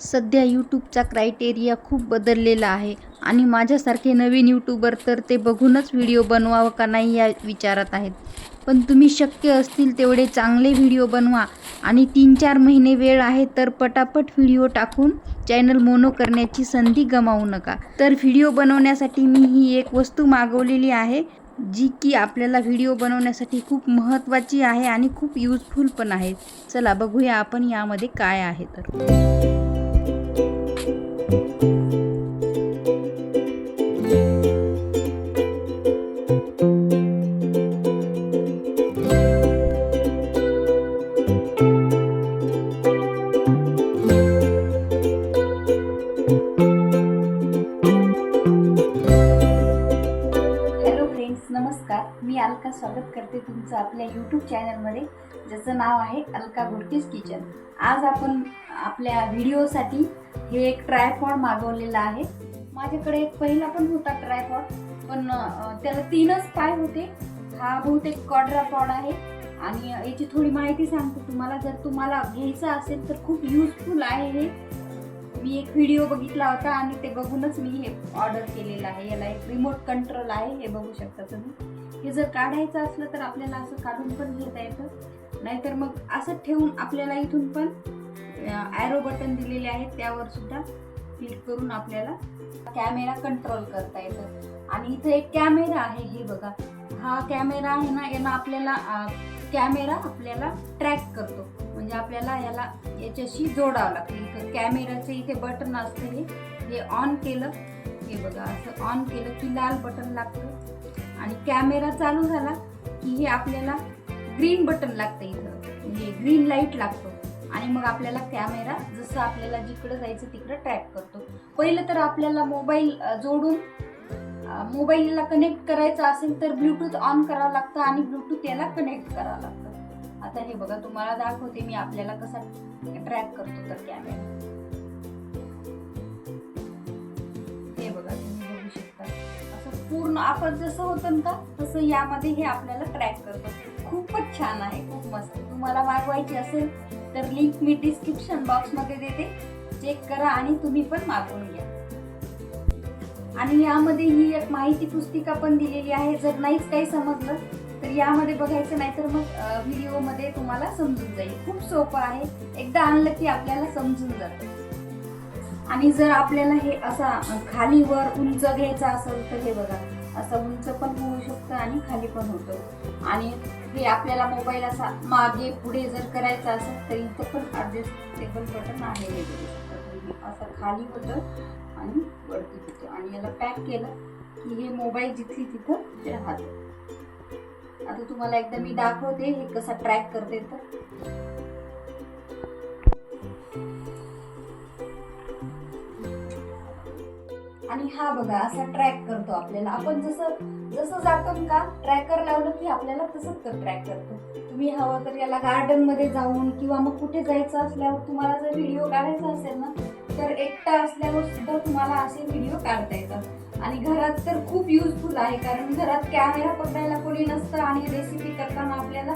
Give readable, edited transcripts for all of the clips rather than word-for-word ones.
सध्या यूट्यूबचा क्रायटेरिया खूप बदललेला आहे आणि माझ्यासारखे नवीन यूट्यूबर तर ते बघूनच व्हिडिओ बनवावं का नाही या विचारात आहेत. पण तुम्ही शक्य असतील तेवढे चांगले व्हिडिओ बनवा आणि 3-4 महिने वेळ आहे तर पटापट व्हिडिओ टाकून चॅनल मोनो करण्याची संधी गमावू नका. तर व्हिडिओ बनवण्यासाठी मी ही एक वस्तू मागवलेली आहे, जी की आपल्याला व्हिडिओ बनवण्यासाठी खूप महत्त्वाची आहे आणि खूप यूजफुल पण आहे. चला बघूया आपण यामध्ये काय आहे तर. नमस्कार, मी अलका स्वागत करते तुमचं आपल्या यूट्यूब चॅनलमध्ये, ज्याचं नाव आहे अलका घोडके's किचन. आज आपण आपल्या व्हिडिओसाठी हे एक ट्रायपॉड मागवलेला आहे. माझ्याकडे एक पहिला पण होता ट्रायपॉड, पण त्याला 3च पाय होते. हा बहुतेक क्वाड्रापॉड आहे आणि याची थोडी माहिती सांगते तुम्हाला. जर तुम्हाला घ्यायचं असेल तर खूप युजफुल आहे हे. मी एक व्हिडिओ बघितला होता आणि ते बघूनच मी हे ऑर्डर केलेलं आहे. याला एक रिमोट कंट्रोल आहे, हे बघू शकता तुम्ही. हे जर काढायचं असलं तर आपल्याला असं काढून पण घेता येतं, नाहीतर मग असं ठेवून आपल्याला इथून पण ॲरो बटन दिलेले आहेत, त्यावर सुद्धा क्लिक करून आपल्याला कॅमेरा कंट्रोल करता येतं. आणि इथं एक कॅमेरा आहे, हे बघा. हा कॅमेरा आहे ना, यानं आपल्याला कॅमेरा आपल्याला ट्रॅक करतो. म्हणजे आपल्याला याला याच्याशी जोडावं लागतं. इथं कॅमेराचे इथे बटन असतं, हे ऑन केलं, हे बघा असं ऑन केलं की लाल बटन लागतं आणि कॅमेरा चालू झाला की हे आपल्याला ग्रीन बटन लागतं. इथं म्हणजे ग्रीन लाईट लागतो आणि मग आपल्याला कॅमेरा जसं आपल्याला जिकडं जायचं तिकडं ट्रॅक करतो. पहिलं तर आपल्याला मोबाईल जोडून मोबाईलला कनेक्ट करायचं असेल तर ब्लूटूथ ऑन करावं लागतं आणि ब्लूटूथ याला कनेक्ट करावं लागतं. आता हे बघा, तुम्हाला दाखवते मी आपल्याला कसा ट्रॅक करतो तर कॅमेरा. हे बघा, तुम्ही बघू शकता असं पूर्ण आपण जसं होतं का तसं यामध्ये हे आपल्याला ट्रॅक करतो. खूपच छान आहे, खूप मस्त. तुम्हाला मागवायची असेल तर लिंक मी डिस्क्रिप्शन बॉक्समध्ये देते, चेक करा आणि तुम्ही पण मागवून घ्या. आणि यामध्ये ही एक माहिती पुस्तिका पण दिलेली आहे. जर नाहीच काही समजलं तर यामध्ये बघायचं, नाही तर मग व्हिडिओमध्ये तुम्हाला समजून जाईल. खूप सोपं आहे, एकदा आणलं की आपल्याला समजून जातं. आणि जर आपल्याला हे असा खाली वर उंच घ्यायचं असेल तर हे बघा, असं उंच पण होऊ शकतं आणि खाली पण होतं. आणि हे आपल्याला मोबाईल असा मागे पुढे जर करायचा असेल तर इथं पण ॲडजस्टेबल बटन आहे, हे बघू शकता. असं खाली होतं आणि वरती होतं आणि याला पॅक केलं की हे मोबाईल जिथली तिथं राहतं. आता तुम्हाला एकदा मी दाखवते हे कसा ट्रॅक करते तर. आणि हा बघा असा ट्रॅक करतो आपल्याला. आपण जसं जातो का ट्रॅकर लावलं की आपल्याला तसंच ट्रॅक करतो. तुम्ही हवं तर याला गार्डन मध्ये जाऊन किंवा मग कुठे जायचं असल्यावर, तुम्हाला जर व्हिडिओ काढायचा असेल ना तर एकटा असल्यावर सुद्धा तुम्हाला असे व्हिडिओ काढता येतात. आणि घरात तर खूप युजफुल आहे, कारण घरात कॅमेरा पकडायला कोणी नसतं आणि रेसिपी करताना आपल्याला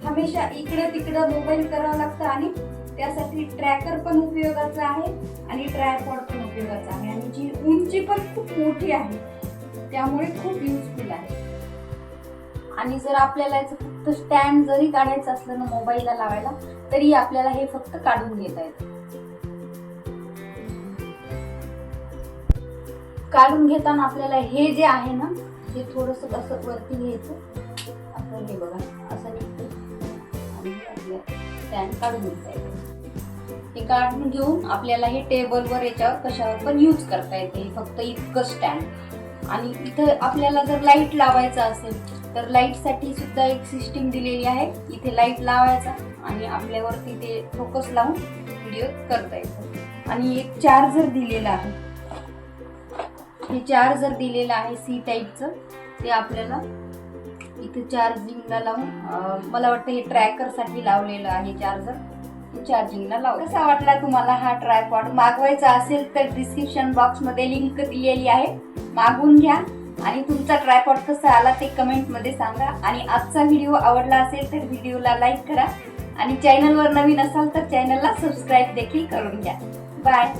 हमेशा इकडं तिकडं मोबाईल करावं लागतं. आणि त्यासाठी ट्रॅकर पण उपयोगाचा आहे आणि ट्रायपॉड पण उपयोगाचा आहे. आणि जी उंची पण खूप मोठी आहे, त्यामुळे खूप युजफुल आहे. आणि जर आपल्याला याचं फक्त स्टँड जरी काढायचं असलं ना मोबाईलला लावायला, तरी आपल्याला हे फक्त काढून घेता येतं. काढून घेताना आपल्याला हे जे आहे ना, हे थोडंसं असं वरती घ्यायचं, असं हे बघा असं निघतं आणि आपल्या स्टँड काढून घेता येतं. हे काढून घेऊन आपल्याला हे टेबलवर याच्यावर कशावर पण यूज करता येते, फक्त इतकं स्टँड. आणि इथं आपल्याला जर लाईट लावायचं असेल तर लाईटसाठी सुद्धा एक सिस्टीम दिलेली आहे. इथे लाईट लावायचा आणि आपल्यावरती ते फोकस लावून व्हिडिओ करता येतो. आणि एक चार्जर दिलेला आहे, हे चार्जर दिलेलं आहे सी टाईपचं. ते आपल्याला इथे चार्जिंगला लावून, मला वाटतं हे ट्रॅकरसाठी लावलेलं आहे चार्जर, चार्जिंगला लावून. कसा वाटला तुम्हाला हा ट्रायपॉड? मागवायचा असेल तर डिस्क्रिप्शन बॉक्समध्ये लिंक दिलेली आहे, मागवून घ्या. आणि तुमचा ट्रायपॉड कसा आला ते कमेंटमध्ये सांगा. आणि आजचा व्हिडिओ आवडला असेल तर व्हिडिओला लाईक करा आणि चॅनलवर नवीन असाल तर चॅनलला सबस्क्राईब देखील करून घ्या. बाय.